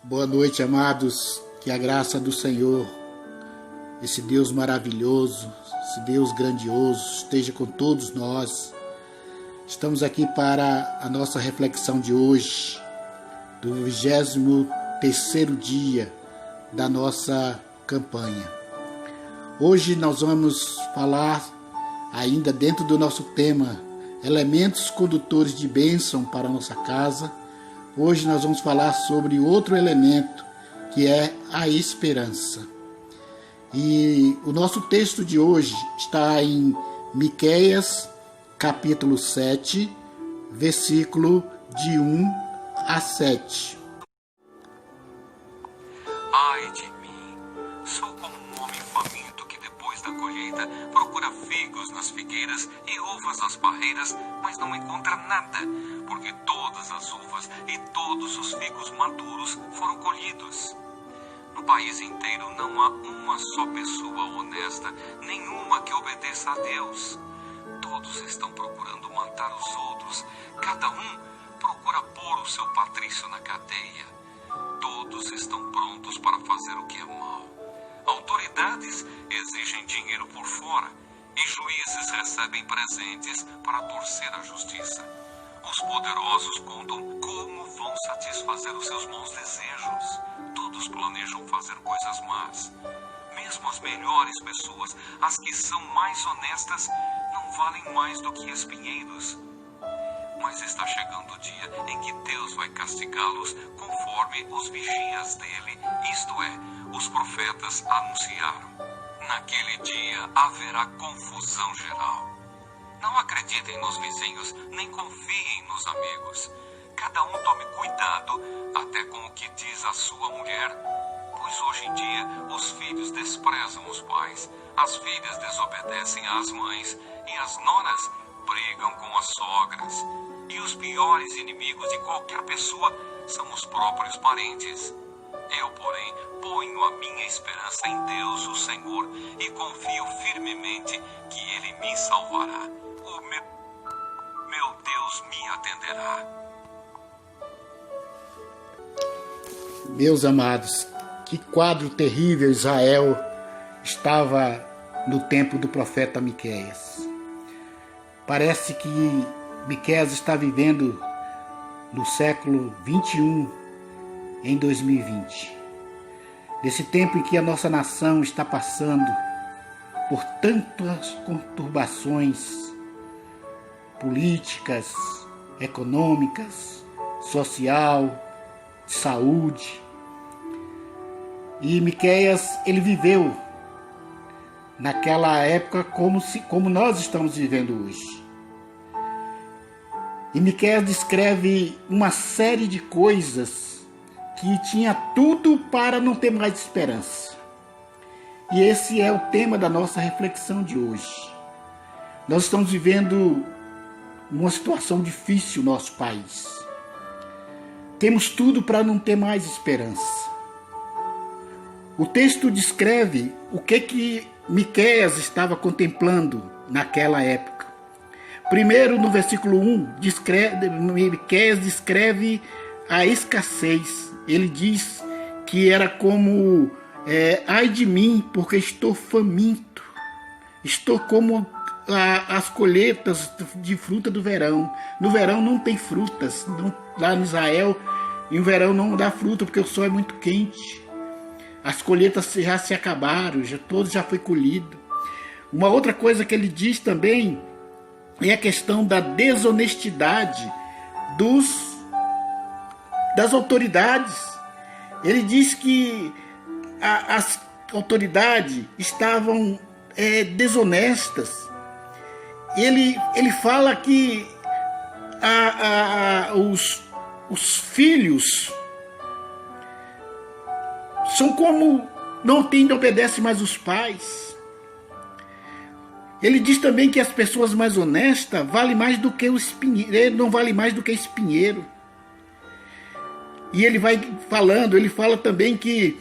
Boa noite, amados. Que a graça do Senhor, esse Deus maravilhoso, esse Deus grandioso, esteja com todos nós. Estamos aqui para a nossa reflexão de hoje, do 23º dia da nossa campanha. Hoje nós vamos falar, ainda dentro do nosso tema, elementos condutores de bênção para a nossa casa. Hoje nós vamos falar sobre outro elemento, que é a esperança. E o nosso texto de hoje está em Miqueias, capítulo 7, versículo de 1 a 7. Ai de mim, sou como um homem faminto que depois da colheita procura figos nas figueiras e uvas nas parreiras, mas não encontra nada, porque todas as uvas e todos os figos maduros foram colhidos. No país inteiro não há uma só pessoa honesta, nenhuma que obedeça a Deus. Todos estão procurando matar os outros, cada um procura pôr o seu patrício na cadeia. Todos estão prontos para fazer o que é mal. Autoridades exigem dinheiro por fora e juízes recebem presentes para torcer a justiça. Os poderosos contam como vão satisfazer os seus maus desejos. Todos planejam fazer coisas más. Mesmo as melhores pessoas, as que são mais honestas, não valem mais do que espinheiros. Mas está chegando o dia em que Deus vai castigá-los conforme os vigias dele, isto é, os profetas, anunciaram. Naquele dia haverá confusão geral. Não acreditem nos vizinhos, nem confiem nos amigos. Cada um tome cuidado até com o que diz a sua mulher, pois hoje em dia os filhos desprezam os pais, as filhas desobedecem às mães e as noras brigam com as sogras. E os piores inimigos de qualquer pessoa são os próprios parentes. Eu, porém, ponho a minha esperança em Deus, o Senhor, e confio firmemente que Ele me salvará. O meu Deus me atenderá. Meus amados, que quadro terrível Israel estava no tempo do profeta Miqueias. Parece que Miqueias está vivendo no século 21, em 2020. Desse tempo em que a nossa nação está passando por tantas conturbações políticas, econômicas, social, de saúde. E Miqueias, ele viveu naquela época como nós estamos vivendo hoje. E Miqueias descreve uma série de coisas que tinha tudo para não ter mais esperança. E esse é o tema da nossa reflexão de hoje. Nós estamos vivendo uma situação difícil no nosso país. Temos tudo para não ter mais esperança. O texto descreve o que Miqueias estava contemplando naquela época. Primeiro, no versículo 1, Miqueias descreve a escassez. Ele diz que era como, ai de mim, porque estou faminto. Estou como as colheitas de fruta do verão. No verão não tem frutas. Lá no Israel, em verão não dá fruta, porque o sol é muito quente. As colheitas já se acabaram, todo já foi colhido. Uma outra coisa que ele diz também é a questão da desonestidade das autoridades. Ele diz que as autoridades estavam desonestas. Ele fala que os filhos são como não obedecem mais os pais. Ele diz também que as pessoas mais honestas valem mais do que o espinheiro, não valem mais do que espinheiro. E ele vai falando, ele fala também que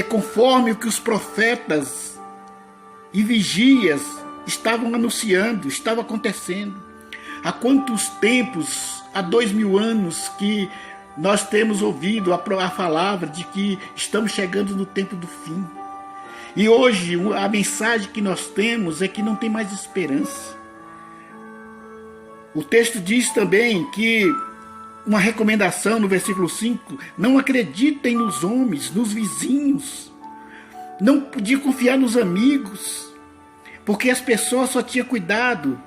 conforme o que os profetas e vigias estavam anunciando, estava acontecendo. Há quantos tempos, há 2000 anos, que nós temos ouvido a palavra de que estamos chegando no tempo do fim. E hoje a mensagem que nós temos é que não tem mais esperança. O texto diz também que uma recomendação no versículo 5, não acreditem nos homens, nos vizinhos. Não podia confiar nos amigos, porque as pessoas só tinham cuidado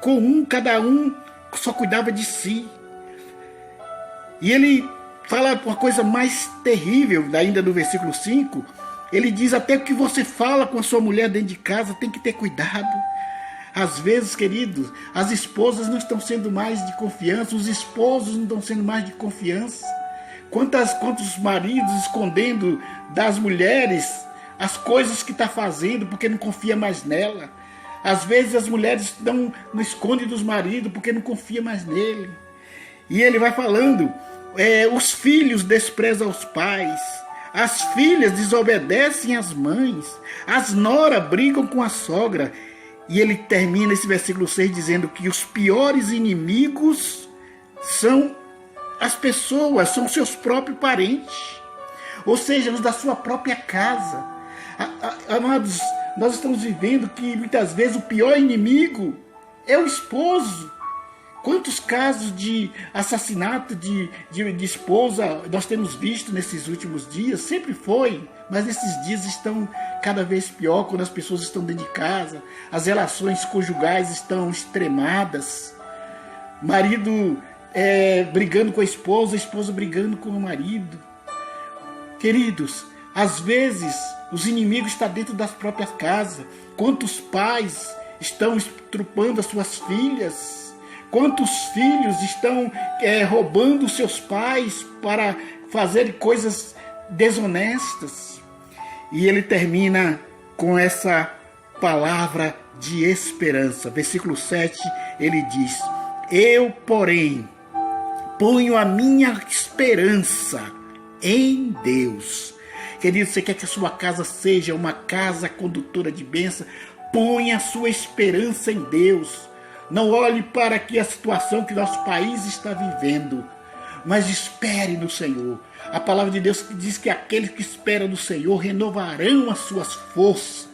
com cada um só cuidava de si. E ele fala uma coisa mais terrível, ainda no versículo 5, ele diz até que você fala com a sua mulher dentro de casa, tem que ter cuidado. Às vezes, queridos, as esposas não estão sendo mais de confiança, os esposos não estão sendo mais de confiança. Quantos maridos escondendo das mulheres as coisas que está fazendo porque não confia mais nela. Às vezes as mulheres não escondem dos maridos porque não confia mais nele. E ele vai falando, os filhos desprezam os pais, as filhas desobedecem às mães, as noras brigam com a sogra. E ele termina esse versículo 6 dizendo que os piores inimigos são as pessoas, são seus próprios parentes. Ou seja, os da sua própria casa. Amados, nós estamos vivendo que muitas vezes o pior inimigo é o esposo. Quantos casos de assassinato de esposa nós temos visto nesses últimos dias? Sempre foi, mas esses dias estão cada vez pior quando as pessoas estão dentro de casa. As relações conjugais estão extremadas. Marido brigando com a esposa brigando com o marido. Queridos, às vezes os inimigos estão dentro das próprias casas. Quantos pais estão estrupando as suas filhas? Quantos filhos estão roubando seus pais para fazer coisas desonestas? E ele termina com essa palavra de esperança. Versículo 7, ele diz: eu, porém, ponho a minha esperança em Deus. Querido, você quer que a sua casa seja uma casa condutora de bênção? Ponha a sua esperança em Deus. Não olhe para a situação que nosso país está vivendo, mas espere no Senhor. A palavra de Deus diz que aqueles que esperam no Senhor renovarão as suas forças,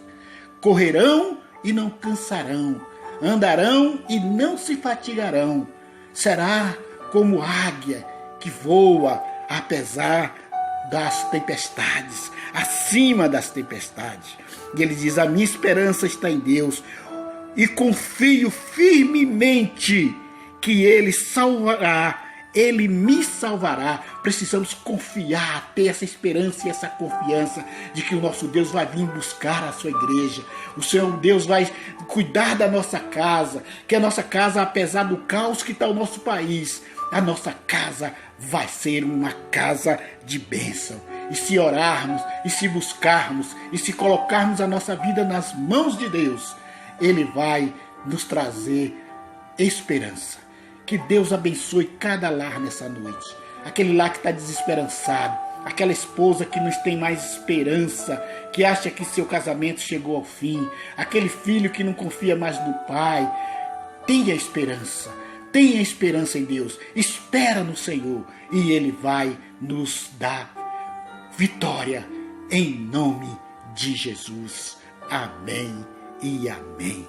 correrão e não cansarão, andarão e não se fatigarão. Será como águia que voa apesar das tempestades, acima das tempestades. E ele diz: a minha esperança está em Deus, e confio firmemente que Ele salvará, Ele me salvará. Precisamos confiar, ter essa esperança e essa confiança de que o nosso Deus vai vir buscar a sua igreja. O Senhor Deus vai cuidar da nossa casa, que a nossa casa, apesar do caos que está o nosso país, a nossa casa vai ser uma casa de bênção. E se orarmos, e se buscarmos, e se colocarmos a nossa vida nas mãos de Deus, Ele vai nos trazer esperança. Que Deus abençoe cada lar nessa noite. Aquele lar que está desesperançado, aquela esposa que não tem mais esperança, que acha que seu casamento chegou ao fim, aquele filho que não confia mais no pai. Tenha esperança em Deus. Espera no Senhor e Ele vai nos dar vitória em nome de Jesus. Amém e amém.